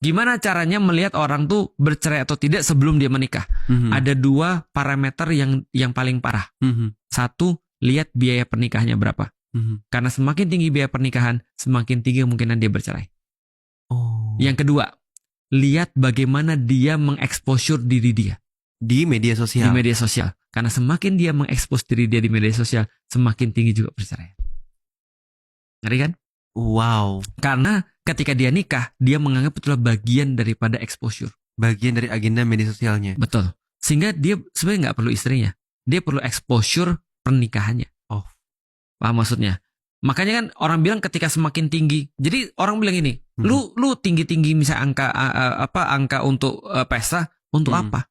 Gimana caranya melihat orang tuh bercerai atau tidak sebelum dia menikah? Ada 2 parameter yang paling parah. Satu, lihat biaya pernikahannya berapa. Karena semakin tinggi biaya pernikahan, semakin tinggi kemungkinan dia bercerai. Yang kedua, lihat bagaimana dia mengeksposur diri dia di media sosial. Di media sosial. Karena semakin dia mengekspos diri dia di media sosial, semakin tinggi juga perceraian. Ngeri kan? Wow. Karena ketika dia nikah, dia menganggap itulah bagian daripada exposure. Bagian dari agenda media sosialnya. Betul. Sehingga dia sebenarnya nggak perlu istrinya. Dia perlu exposure pernikahannya. Paham maksudnya? Makanya kan orang bilang ketika semakin tinggi. Jadi orang bilang ini, lu tinggi-tinggi misalnya angka untuk pesta, untuk apa?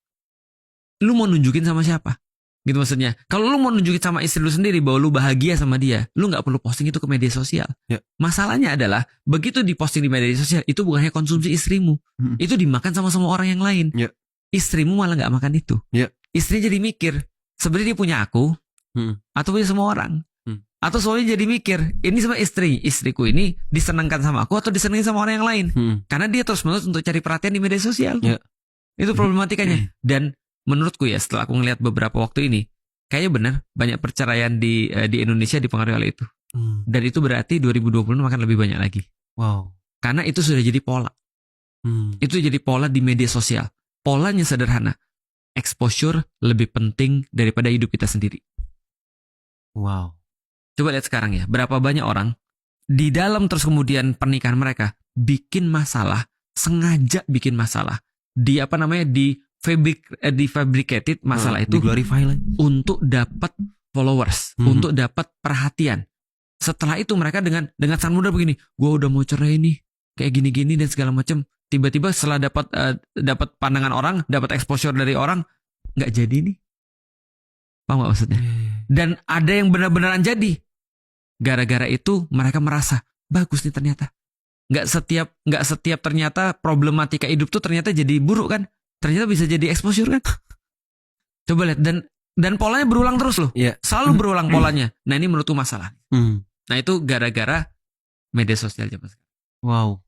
Lu mau nunjukin sama siapa? Gitu maksudnya. Kalau lu mau nunjukin sama istri lu sendiri bahwa lu bahagia sama dia, lu nggak perlu posting itu ke media sosial. Masalahnya adalah begitu diposting di media sosial, itu bukan hanya konsumsi istrimu, itu dimakan sama semua orang yang lain. Istrimu malah nggak makan itu. Istrinya jadi mikir, sebenarnya dia punya aku, atau punya semua orang. Atau soalnya jadi mikir, ini sama istriku ini disenangkan sama aku atau disenangi sama orang yang lain. Karena dia terus menerus untuk cari perhatian di media sosial. Itu problematikanya. Dan menurutku ya, setelah aku ngelihat beberapa waktu ini, kayaknya benar banyak perceraian di Indonesia dipengaruhi oleh itu. Dan itu berarti 2020 akan lebih banyak lagi. Wow. Karena itu sudah jadi pola. Itu jadi pola di media sosial. Polanya sederhana. Exposure lebih penting daripada hidup kita sendiri. Wow. Coba lihat sekarang ya, berapa banyak orang di dalam terus kemudian pernikahan mereka bikin masalah, sengaja bikin masalah. Di fabricated masalah itu glorify lagi untuk dapat followers, untuk dapat perhatian. Setelah itu mereka dengan sangat mudah begini, gue udah mau cerai nih, kayak gini-gini dan segala macam. Tiba-tiba setelah dapat pandangan orang, dapat exposure dari orang, nggak jadi nih. Paham gak maksudnya? Dan ada yang benar-benaran jadi. Gara-gara itu mereka merasa bagus nih ternyata. Nggak setiap ternyata problematika hidup tuh ternyata jadi buruk kan? Ternyata bisa jadi exposure kan? Coba lihat dan polanya berulang terus loh. Selalu berulang polanya. Nah ini menurutku masalah. Nah itu gara-gara media sosial zaman sekarang. Wow.